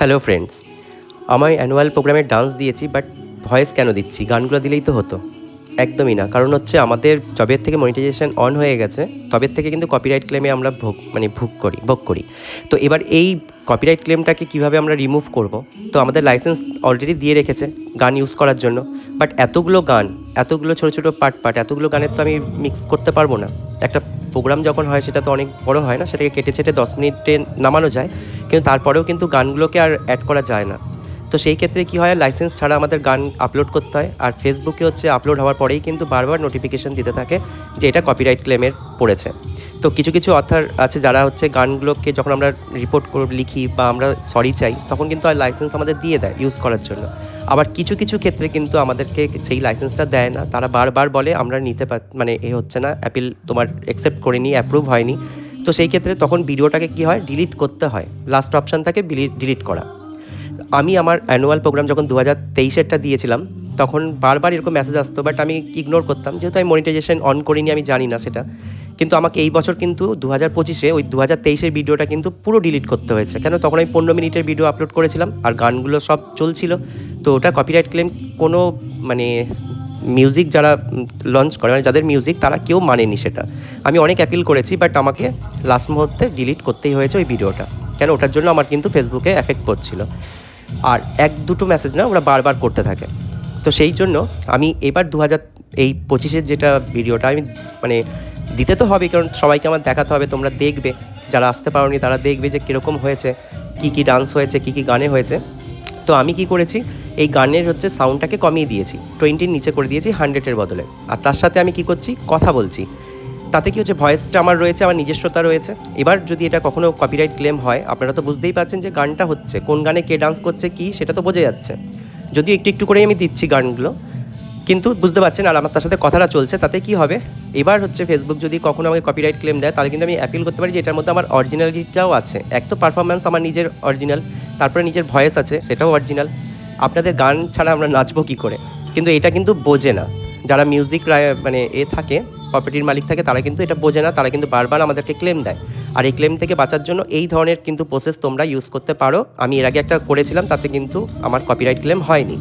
Hello friends, আমার annual প্রোগ্রামে dance দিয়েছি, বাট ভয়েস কেন দিচ্ছি? গানগুলো দিলেই তো হতো। একদমই না। কারণ হচ্ছে আমাদের যবের থেকে মনিটাইজেশন অন হয়ে গেছে, তবের থেকে কিন্তু কপিরাইট ক্লেমে আমরা ভোগ করি। তো এবার এই কপিরাইট ক্লেমটাকে কীভাবে আমরা রিমুভ করব? তো আমাদের লাইসেন্স অলরেডি দিয়ে রেখেছে গান ইউজ করার জন্য। বাট এতগুলো গান, এতগুলো ছোটো ছোটো পার্ট এতগুলো গানের তো আমি মিক্স করতে পারবো না। একটা প্রোগ্রাম যখন হয় সেটা তো অনেক বড় হয় না, সেটাকে কেটে ছেটে 10 মিনিটে নামানো যায়, কিন্তু তারপরেও কিন্তু গানগুলোকে আর অ্যাড করা যায় না। তো সেই ক্ষেত্রে কী হয়, লাইসেন্স ছাড়া আমাদের গান আপলোড করতে হয়। আর ফেসবুকে হচ্ছে আপলোড হওয়ার পরেই কিন্তু বারবার নোটিফিকেশান দিতে থাকে যে এটা কপিরাইট ক্লেমের পড়েছে। তো কিছু কিছু অথর আছে যারা হচ্ছে গানগুলোকে যখন আমরা রিপোর্ট লিখি বা আমরা সরি চাই, তখন কিন্তু আর লাইসেন্স আমাদের দিয়ে দেয় ইউজ করার জন্য। আবার কিছু কিছু ক্ষেত্রে কিন্তু আমাদেরকে সেই লাইসেন্সটা দেয় না, তারা বারবার বলে আমরা নিতে মানে এ হচ্ছে না, অ্যাপিল তোমার অ্যাকসেপ্ট করিনি, অ্যাপ্রুভ হয়নি। তো সেই ক্ষেত্রে তখন ভিডিওটাকে কী হয়, ডিলিট করতে হয়। লাস্ট অপশান থাকে ডিলিট করা। আমি আমার অ্যানুয়াল প্রোগ্রাম যখন 2023-এরটা দিয়েছিলাম, তখন বারবার এরকম মেসেজ আসতো, বাট আমি ইগনোর করতাম, যেহেতু আমি মনিটাইজেশন অন করিনি, আমি জানি না সেটা। কিন্তু আমাকে এই বছর কিন্তু 2025-এ ওই 2023-এর ভিডিওটা কিন্তু পুরো ডিলিট করতে হয়েছে। কেন? তখন আমি 15 মিনিটের ভিডিও আপলোড করেছিলাম আর গানগুলো সব চলছিল। তো ওটা কপিরাইট ক্লেম কোনো মানে মিউজিক যারা লঞ্চ করে, মানে যাদের মিউজিক, তারা কেউ মানেনি সেটা। আমি অনেক অ্যাপিল করেছি, বাট আমাকে লাস্ট মুহূর্তে ডিলিট করতেই হয়েছে ওই ভিডিওটা। কেন? ওটার জন্য আমার কিন্তু ফেসবুকে এফেক্ট পড়ছিল। আর 1-2 মেসেজ না, ওরা বারবার করতে থাকে। তো সেই জন্য আমি এবার 2025-এর যেটা ভিডিওটা আমি মানে দিতে তো হবেই, কারণ সবাইকে আমার দেখাতে হবে, তোমরা দেখবে, যারা আসতে পারোনি তারা দেখবে যে কীরকম হয়েছে, কী কী ডান্স হয়েছে, কী কী গানে হয়েছে। তো আমি কি করেছি, এই গানের হচ্ছে সাউন্ডটাকে কমিয়ে দিয়েছি, 20-র নিচে করে দিয়েছি 100-এর বদলে। আর তার সাথে আমি কি করছি, কথা বলছি। তাতে কি হচ্ছে, ভয়েসটা আমার রয়েছে, আমার নিজস্বতা রয়েছে। এবার যদি এটা কখনো কপিরাইট ক্লেম হয়, আপনারা তো বুঝতেই পারছেন যে গানটা হচ্ছে, কোন গানে কে ডান্স করছে কী, সেটা তো বোঝা যাচ্ছে। যদিও একটু একটু করেই আমি দিচ্ছি গানগুলো, কিন্তু বুঝতে পারছেন। আর আমার তার সাথে কথাটা চলছে, তাতে কি হবে, এবার হচ্ছে ফেসবুক যদি কখনো আমাকে কপিরাইট ক্লেম দেয়, তাহলে কিন্তু আমি অ্যাপিল করতে পারি যে এটার মধ্যে আমার অরিজিনালিটিটাও আছে। এক তো পারফরম্যান্স আমার নিজের অরিজিনাল, তারপরে নিজের ভয়েস আছে, সেটাও অরিজিনাল। আপনাদের গান ছাড়া আমরা নাচবো কী করে? কিন্তু এটা কিন্তু বোঝে না যারা মিউজিক মানে থাকে, প্রপার্টির মালিক থাকে, তারা কিন্তু এটা বোঝে না। তারা কিন্তু বারবার আমাদেরকে ক্লেম দেয়। আর এই ক্লেম থেকে বাঁচার জন্য এই ধরনের কিন্তু প্রসেস তোমরা ইউজ করতে পারো। আমি এর আগে একটা করেছিলাম, তাতে কিন্তু আমার কপিরাইট ক্লেম হয়নি।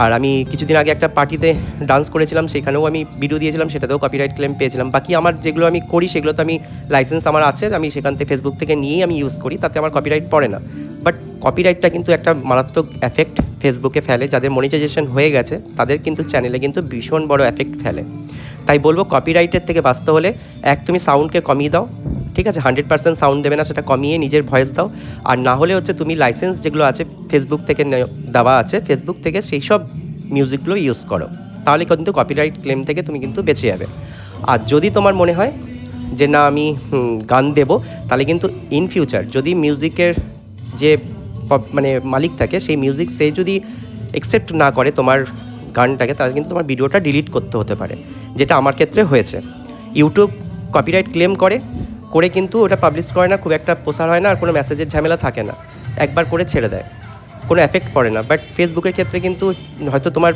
আর আমি কিছুদিন আগে একটা পার্টিতে ডান্স করেছিলাম, সেখানেও আমি ভিডিও দিয়েছিলাম, সেটাতেও কপিরাইট ক্লেম পেয়েছিলাম। বাকি আমার যেগুলো আমি করি সেগুলো তো আমি লাইসেন্স আমার আছে, আমি সেখান থেকে ফেসবুক থেকে নিয়েই আমি ইউজ করি, তাতে আমার কপিরাইট পড়ে না। বাট কপিরাইটটা কিন্তু একটা মারাত্মক এফেক্ট ফেসবুকে ফেলে। যাদের মনিটাইজেশন হয়ে গেছে তাদের কিন্তু চ্যানেলে কিন্তু ভীষণ বড় এফেক্ট ফেলে। তাই বলবো, কপিরাইটের থেকে বাঁচতে হলে তুমি সাউন্ডকে কমিয়ে দাও, ঠিক আছে? 100% সাউন্ড দেবে না, সেটা কমিয়ে নিজের ভয়েস দাও। আর না হলে হচ্ছে তুমি লাইসেন্স যেগুলো আছে ফেসবুক থেকে দেওয়া আছে, ফেসবুক থেকে সেই সব মিউজিকগুলো ইউজ করো, তাহলে কিন্তু কপিরাইট ক্লেম থেকে তুমি কিন্তু বেঁচে যাবে। আর যদি তোমার মনে হয় যে না আমি গান দেবো, তাহলে কিন্তু ইন ফিউচার যদি মিউজিকের যে মানে মালিক থাকে, সেই মিউজিক সে যদি অ্যাকসেপ্ট না করে তোমার গানটাকে, তাহলে কিন্তু তোমার ভিডিওটা ডিলিট করতে হতে পারে, যেটা আমার ক্ষেত্রে হয়েছে। ইউটিউব কপিরাইট ক্লেম করে কিন্তু ওটা পাবলিশ করে না, খুব একটা প্রচার হয় না, আর কোনো মেসেজের ঝামেলা থাকে না, একবার করে ছেড়ে দেয়, কোনো এফেক্ট পড়ে না। বাট ফেসবুকের ক্ষেত্রে কিন্তু হয়তো তোমার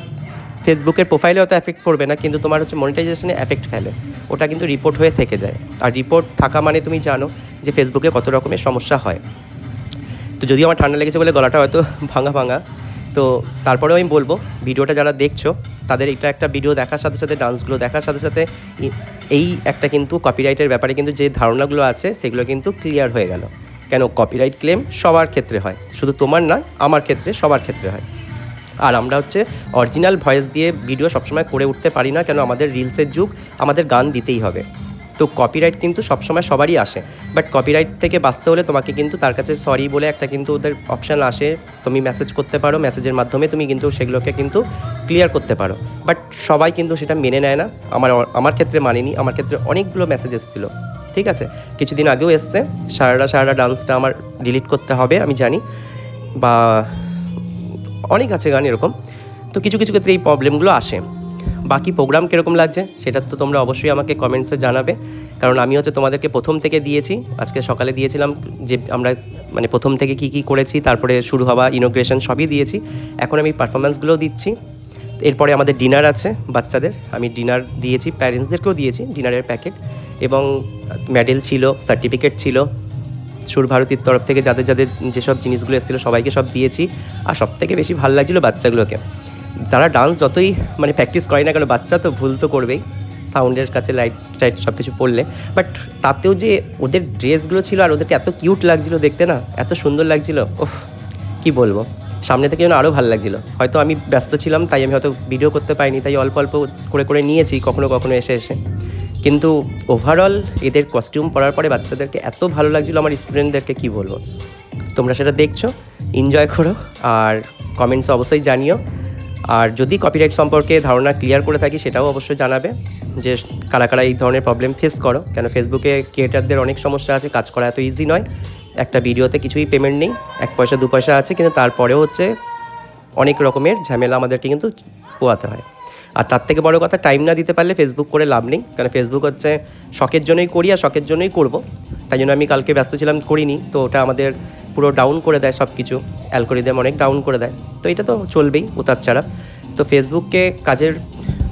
ফেসবুকের প্রোফাইলে হয়তো এফেক্ট পড়বে না, কিন্তু তোমার হচ্ছে মনিটাইজেশনে এফেক্ট ফেলে, ওটা কিন্তু রিপোর্ট হয়ে থেকে যায়। আর রিপোর্ট থাকা মানে তুমি জানো যে ফেসবুকে কত রকমের সমস্যা হয়। তো যদিও আমার ঠান্ডা লেগেছে বলে গলাটা হয়তো ভাঙা, তো তারপরেও আমি বলবো, ভিডিওটা যারা দেখছো তাদের এটা একটা ভিডিও দেখার সাথে সাথে, ডান্সগুলো দেখার সাথে সাথে এই একটা কিন্তু কপিরাইটের ব্যাপারে কিন্তু যে ধারণাগুলো আছে সেগুলো কিন্তু ক্লিয়ার হয়ে গেল। কেন? কপিরাইট ক্লেম সবার ক্ষেত্রে হয়, শুধু তোমার নয়, আমার ক্ষেত্রে, সবার ক্ষেত্রে হয়। আর আমরা হচ্ছে অরিজিনাল ভয়েস দিয়ে ভিডিও সবসময় করে উঠতে পারি না, কেন? আমাদের রিলসের যুগ, আমাদের গান দিতেই হবে। তো কপিরাইট কিন্তু সবসময় সবারই আসে, বাট কপিরাইট থেকে বাঁচতে হলে তোমাকে কিন্তু তার কাছে সরি বলে একটা কিন্তু ওদের অপশান আসে, তুমি মেসেজ করতে পারো, মেসেজের মাধ্যমে তুমি কিন্তু সেগুলোকে কিন্তু ক্লিয়ার করতে পারো। বাট সবাই কিন্তু সেটা মেনে নেয় না। আমার ক্ষেত্রে মানেনি, আমার ক্ষেত্রে অনেকগুলো মেসেজ এসেছিলো, ঠিক আছে? কিছুদিন আগেও এসছে, সারারা ডান্সটা আমার ডিলিট করতে হবে, আমি জানি, বা অনেক আছে গান এরকম। তো কিছু কিছু ক্ষেত্রে এই প্রবলেমগুলো আসে। বাকি প্রোগ্রাম কীরকম লাগছে সেটা তো তোমরা অবশ্যই আমাকে কমেন্টসে জানাবে, কারণ আমি হচ্ছে তোমাদেরকে প্রথম থেকে দিয়েছি। আজকে সকালে দিয়েছিলাম যে আমরা মানে প্রথম থেকে কী কী করেছি, তারপরে শুরু হওয়া ইনোগ্রেশন সবই দিয়েছি। এখন আমি পারফরমেন্সগুলোও দিচ্ছি। এরপরে আমাদের ডিনার আছে বাচ্চাদের, আমি ডিনার দিয়েছি, প্যারেন্টসদেরকেও দিয়েছি ডিনারের প্যাকেট, এবং মেডেল ছিল, সার্টিফিকেট ছিল, সুরভারতীর তরফ থেকে যাদের যাদের যেসব জিনিসগুলো এসেছিলো সবাইকে সব দিয়েছি। আর সবথেকে বেশি ভালো লাগছিলো বাচ্চাগুলোকে, যারা ডান্স যতই মানে প্র্যাকটিস করে না কেন, বাচ্চা তো ভুল তো করবেই সাউন্ডের কাছে, লাইট টাইট সব কিছু পড়লে, বাট তাতেও যে ওদের ড্রেসগুলো ছিল আর ওদেরকে এত কিউট লাগছিলো দেখতে, না এত সুন্দর লাগছিলো, ওফ কী বলবো। সামনে থেকে যেন আরও ভালো লাগছিলো। হয়তো আমি ব্যস্ত ছিলাম তাই আমি হয়তো ভিডিও করতে পারিনি, তাই অল্প অল্প করে করে নিয়েছি কখনো কখনো এসে এসে। কিন্তু ওভারঅল এদের কস্টিউম পরার পরে বাচ্চাদেরকে এত ভালো লাগছিলো, আমার স্টুডেন্টদেরকে কী বলবো। তোমরা সেটা দেখছো, এনজয় করো আর কমেন্টসে অবশ্যই জানিও। আর যদি কপিরাইট সম্পর্কে ধারণা ক্লিয়ার করে থাকি সেটাও অবশ্যই জানাবে, যে কারা কারা এই ধরনের প্রবলেম ফেস করো। কেন ফেসবুকে ক্রিয়েটারদের অনেক সমস্যা আছে, কাজ করা এত ইজি নয়। একটা ভিডিওতে কিছুই পেমেন্ট নেই, 1 পয়সা 2 পয়সা আছে, কিন্তু তারপরেও হচ্ছে অনেক রকমের ঝামেলা আমাদেরকে কিন্তু পোয়াতে হয়। আর তার থেকে বড় কথা, টাইম না দিতে পারলে ফেসবুক করে লাভ নেই। কারণ ফেসবুক হচ্ছে শখের জন্যই করি আর শখের জন্যই করব, তাই জন্য আমি কালকে ব্যস্ত ছিলাম করিনি, তো ওটা আমাদের পুরো ডাউন করে দেয় সব কিছু, অ্যালগরিদম অনেক ডাউন করে দেয়। তো এটা তো চলবেই উতার ছাড়া। তো ফেসবুককে কাজের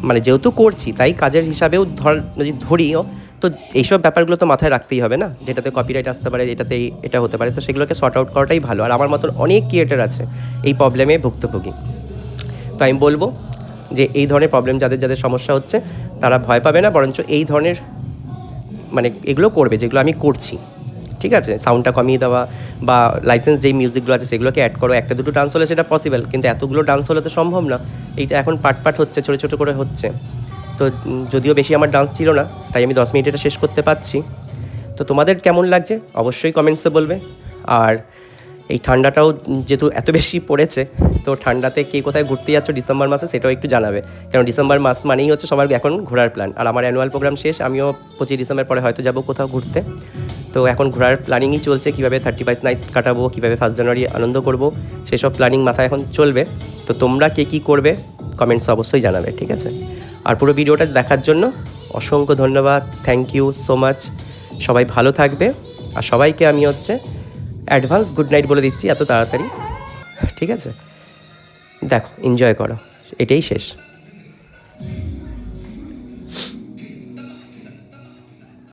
মানে যেহেতু করছি তাই কাজের হিসাবেও যদি ধরিও, তো এইসব ব্যাপারগুলো তো মাথায় রাখতেই হবে না, যেটাতে কপিরাইট আসতে পারে, এটাতেই এটা হতে পারে। তো সেগুলোকে সর্ট আউট করাটাই ভালো। আর আমার মতন অনেক ক্রিয়েটার আছে এই প্রবলেমে ভুক্তভোগী। তো আমি বলবো যে এই ধরনের প্রবলেম যাদের যাদের সমস্যা হচ্ছে তারা ভয় পাবে না, বরঞ্চ এই ধরনের মানে এগুলো করবে যেগুলো আমি করছি, ঠিক আছে। সাউন্ডটা কমিয়ে দেওয়া বা লাইসেন্স যেই মিউজিকগুলো আছে সেগুলোকে অ্যাড করো। 1টা 2টো ডান্স হলে সেটা পসিবল, কিন্তু এতগুলো ডান্স হলে তো সম্ভব না। এইটা এখন পার্ট পার্ট হচ্ছে, ছোটো ছোটো করে হচ্ছে। তো যদিও বেশি আমার ডান্স ছিল না, তাই আমি 10 মিনিট এটা শেষ করতে পারছি। তো তোমাদের কেমন লাগছে অবশ্যই কমেন্টসে বলবে। আর এই ঠান্ডাটাও যেহেতু এত বেশি পড়েছে, তো ঠান্ডাতে কে কোথায় ঘুরতে যাচ্ছ ডিসেম্বর মাসে সেটাও একটু জানাবে। কারণ ডিসেম্বর মাস মানেই হচ্ছে সবার এখন ঘোরার প্ল্যান। আর আমার অ্যানুয়াল প্রোগ্রাম শেষ, আমিও 25 ডিসেম্বর পরে হয়তো যাব কোথাও ঘুরতে। তো এখন ঘোরার প্ল্যানিংই চলছে, কীভাবে 31 নাইট কাটাবো, কীভাবে 1 জানুয়ারি আনন্দ করব, সেসব প্ল্যানিং মাথায় এখন চলবে। তো তোমরা কে কী করবে কমেন্টসে অবশ্যই জানাবে, ঠিক আছে। আর পুরো ভিডিওটা দেখার জন্য অসংখ্য ধন্যবাদ, থ্যাংক ইউ সো মাচ। সবাই ভালো থাকবে। আর সবাইকে আমি হচ্ছে অ্যাডভান্স গুড নাইট বলে দিচ্ছি এত তাড়াতাড়ি, ঠিক আছে। দেখো, এনজয় করো, এটাই শেষ।